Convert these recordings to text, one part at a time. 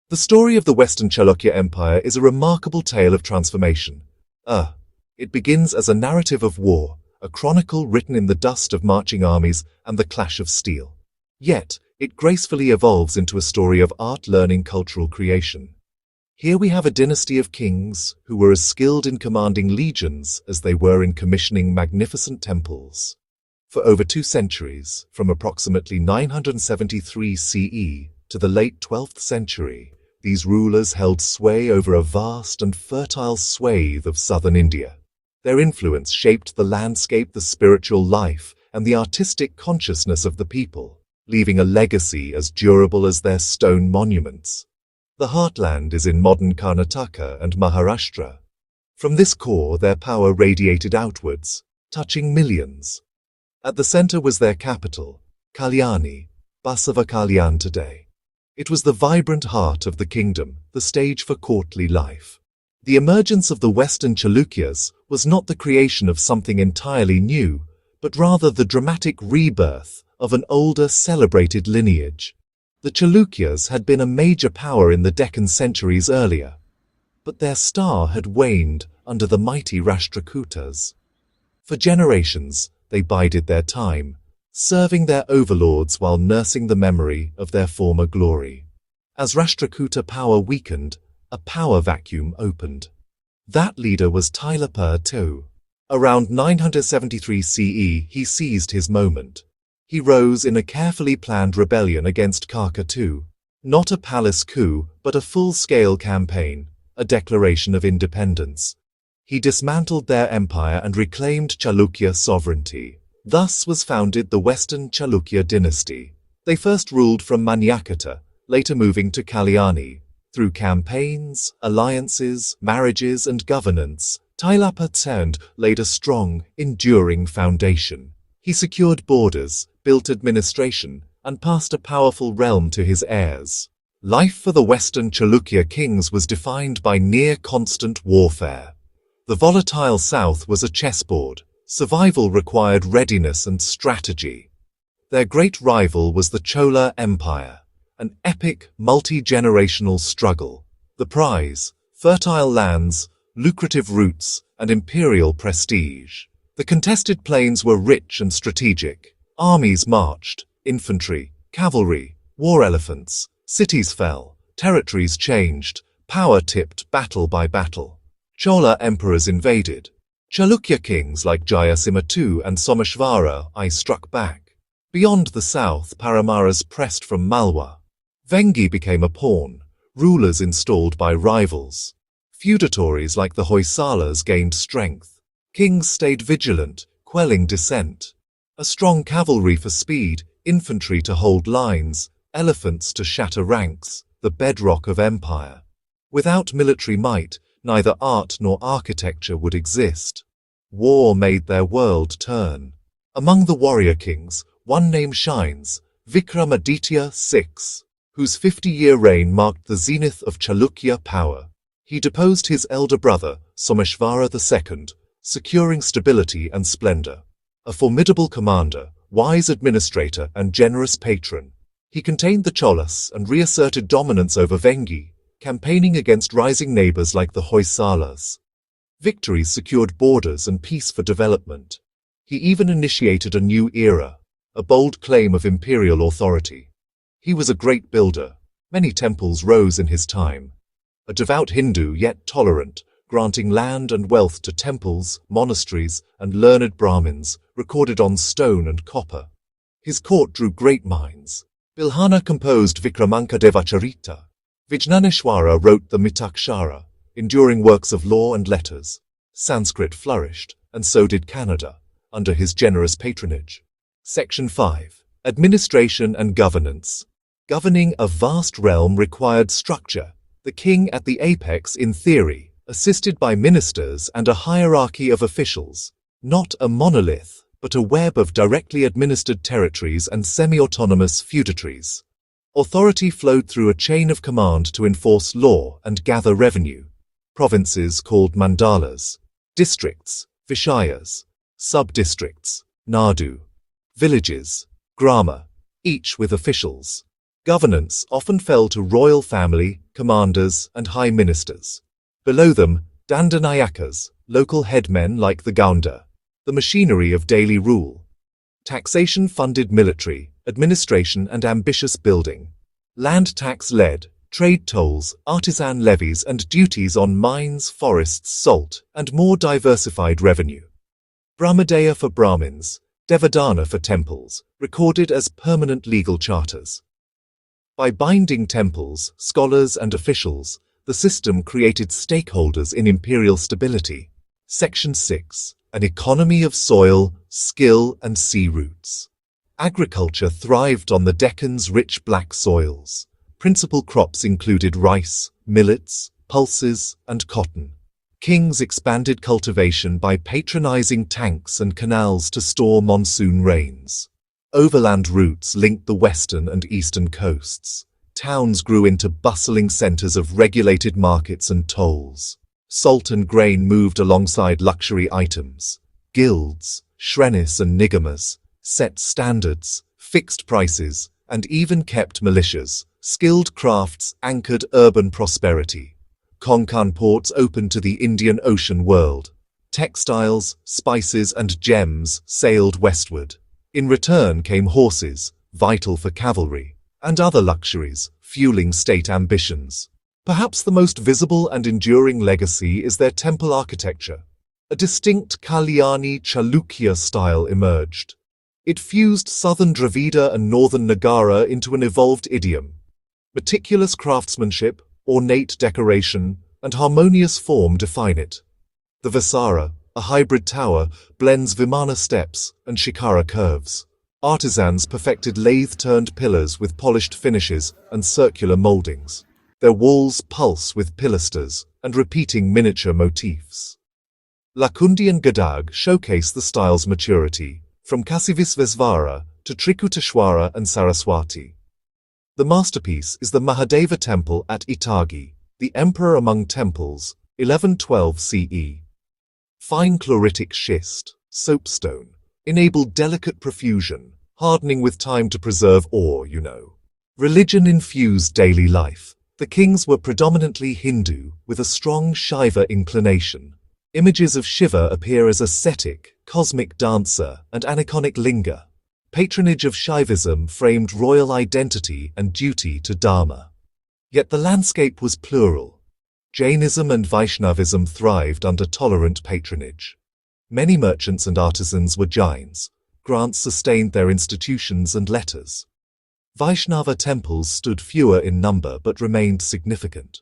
The story of the Western Chalukya Empire is a remarkable tale of transformation. It begins as a narrative of war, a chronicle written in the dust of marching armies and the clash of steel. Yet, it gracefully evolves into a story of art, learning, cultural creation. Here we have a dynasty of kings who were as skilled in commanding legions as they were in commissioning magnificent temples. For over 2 centuries, from approximately 973 CE to the late 12th century, these rulers held sway over a vast and fertile swathe of southern India. Their influence shaped the landscape, the spiritual life, and the artistic consciousness of the people, leaving a legacy as durable as their stone monuments. The heartland is in modern Karnataka and Maharashtra. From this core, their power radiated outwards, touching millions. At the center was their capital, Kalyani, Basava Kalyan today. It was the vibrant heart of the kingdom, the stage for courtly life. The emergence of the Western Chalukyas was not the creation of something entirely new, but rather the dramatic rebirth of an older, celebrated lineage. The Chalukyas had been a major power in the Deccan centuries earlier, but their star had waned under the mighty Rashtrakutas. For generations, they bided their time, serving their overlords while nursing the memory of their former glory. As Rashtrakuta power weakened, a power vacuum opened. That leader was Tailapa II. Around 973 CE, he seized his moment. He rose in a carefully planned rebellion against Karka II. Not a palace coup, but a full-scale campaign, a declaration of independence. He dismantled their empire and reclaimed Chalukya sovereignty. Thus was founded the Western Chalukya dynasty. They first ruled from Manyakata, later moving to Kalyani. Through campaigns, alliances, marriages, and governance, Tailapa II laid a strong, enduring foundation. He secured borders, built administration, and passed a powerful realm to his heirs. Life for the Western Chalukya kings was defined by near-constant warfare. The volatile south was a chessboard. Survival required readiness and strategy. Their great rival was the Chola Empire, an epic, multi-generational struggle. The prize: fertile lands, lucrative routes, and imperial prestige. The contested plains were rich and strategic. Armies marched, infantry, cavalry, war elephants. Cities fell, territories changed, power tipped battle by battle. Chola emperors invaded. Chalukya kings like Jayasimha II and Someshvara I struck back. Beyond the south, Paramaras pressed from Malwa. Vengi became a pawn, rulers installed by rivals. Feudatories like the Hoysalas gained strength. Kings stayed vigilant, quelling dissent. A strong cavalry for speed, infantry to hold lines, elephants to shatter ranks, the bedrock of empire. Without military might, neither art nor architecture would exist. War made their world turn. Among the warrior kings, one name shines, Vikramaditya VI, whose 50-year reign marked the zenith of Chalukya power. He deposed his elder brother, Someshvara II, securing stability and splendor. A formidable commander, wise administrator, and generous patron, he contained the Cholas and reasserted dominance over Vengi, campaigning against rising neighbors like the Hoysalas. Victories secured borders and peace for development. He even initiated a new era, a bold claim of imperial authority. He was a great builder. Many temples rose in his time. A devout Hindu yet tolerant, granting land and wealth to temples, monasteries, and learned Brahmins, recorded on stone and copper. His court drew great minds. Bilhana composed Vikramankadevacharita. Vijnaneshwara wrote the Mitakshara, enduring works of law and letters. Sanskrit flourished, and so did Kannada, under his generous patronage. Section 5. Administration and Governance. Governing a vast realm required structure. The king at the apex in theory, assisted by ministers and a hierarchy of officials. Not a monolith, but a web of directly administered territories and semi-autonomous feudatories. Authority flowed through a chain of command to enforce law and gather revenue. Provinces called mandalas. Districts, vishayas. Sub-districts, nadu. Villages, grama, each with officials. Governance often fell to royal family, commanders, and high ministers. Below them, Dandanayakas, local headmen like the Gaunda, the machinery of daily rule. Taxation funded military, administration, and ambitious building. Land tax led, trade tolls, artisan levies, and duties on mines, forests, salt, and more diversified revenue. Brahmadeya for Brahmins, Devadana for temples, recorded as permanent legal charters. By binding temples, scholars, and officials, the system created stakeholders in imperial stability. Section 6. An economy of soil, skill, and sea routes. Agriculture thrived on the Deccan's rich black soils. Principal crops included rice, millets, pulses, and cotton. Kings expanded cultivation by patronizing tanks and canals to store monsoon rains. Overland routes linked the western and eastern coasts. Towns grew into bustling centers of regulated markets and tolls. Salt and grain moved alongside luxury items. Guilds, shrenis and nigamas, set standards, fixed prices, and even kept militias. Skilled crafts anchored urban prosperity. Konkan ports opened to the Indian Ocean world. Textiles, spices, and gems sailed westward. In return came horses, vital for cavalry, and other luxuries, fueling state ambitions. Perhaps the most visible and enduring legacy is their temple architecture. A distinct Kalyani Chalukya style emerged. It fused southern Dravida and northern Nagara into an evolved idiom. Meticulous craftsmanship, ornate decoration, and harmonious form define it. The Visara, a hybrid tower, blends Vimana steps and Shikara curves. Artisans perfected lathe-turned pillars with polished finishes and circular moldings. Their walls pulse with pilasters and repeating miniature motifs. Lakundi and Gadag showcase the style's maturity, from Kasivisvesvara to Trikuteshwara and Saraswati. The masterpiece is the Mahadeva temple at Itagi, the emperor among temples, 1112 CE. Fine chloritic schist, soapstone, enabled delicate profusion, hardening with time to preserve ore, Religion infused daily life. The kings were predominantly Hindu, with a strong Shaiva inclination. Images of Shiva appear as ascetic, cosmic dancer, and aniconic linga. Patronage of Shaivism framed royal identity and duty to Dharma. Yet the landscape was plural. Jainism and Vaishnavism thrived under tolerant patronage. Many merchants and artisans were Jains. Grants sustained their institutions and letters. Vaishnava temples stood fewer in number but remained significant.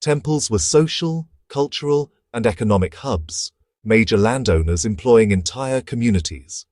Temples were social, cultural, and economic hubs, major landowners employing entire communities.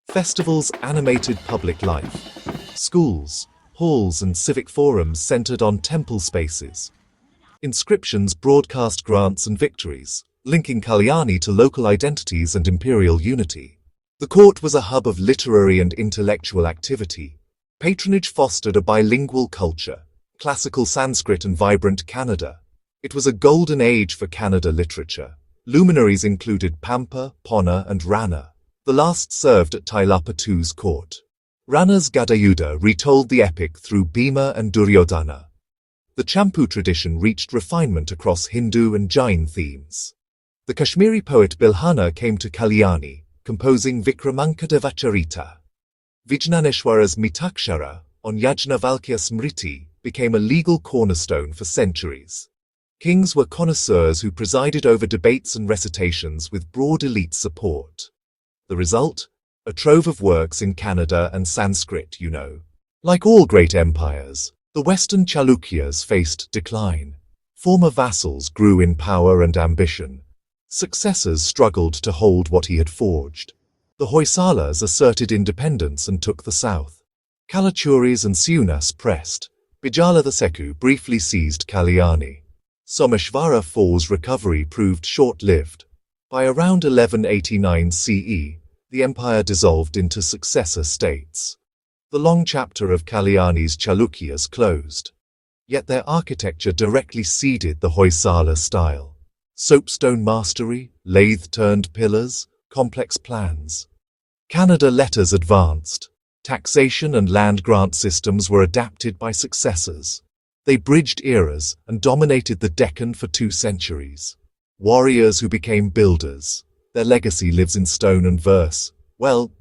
Festivals animated public life. Schools, halls, and civic forums centered on temple spaces. Inscriptions broadcast grants and victories, linking Kalyani to local identities and imperial unity. The court was a hub of literary and intellectual activity. Patronage fostered a bilingual culture, classical Sanskrit and vibrant Kannada. It was a golden age for Kannada literature. Luminaries included Pampa, Ponna, and Rana. The last served at Tailapa II's court. Rana's Gadayuddha retold the epic through Bhima and Duryodhana. The Champu tradition reached refinement across Hindu and Jain themes. The Kashmiri poet Bilhana came to Kalyani, composing Vikramankadevacharita. Vijnaneshwara's Mitakshara, on Yajnavalkya Smriti, became a legal cornerstone for centuries. Kings were connoisseurs who presided over debates and recitations with broad elite support. The result? A trove of works in Kannada and Sanskrit, Like all great empires, the Western Chalukyas faced decline. Former vassals grew in power and ambition. Successors struggled to hold what he had forged. The Hoysalas asserted independence and took the south. Kalachuris and Siunas pressed. Bijala II briefly seized Kalyani. Someshvara IV's recovery proved short-lived. By around 1189 CE, the empire dissolved into successor states. The long chapter of Kalyani's Chalukyas closed. Yet their architecture directly seeded the Hoysala style. Soapstone mastery, lathe-turned pillars, complex plans. Kannada letters advanced. Taxation and land grant systems were adapted by successors. They They bridged eras and dominated the Deccan for 2 centuries. Warriors who became builders. Their legacy lives in stone and verse. Well,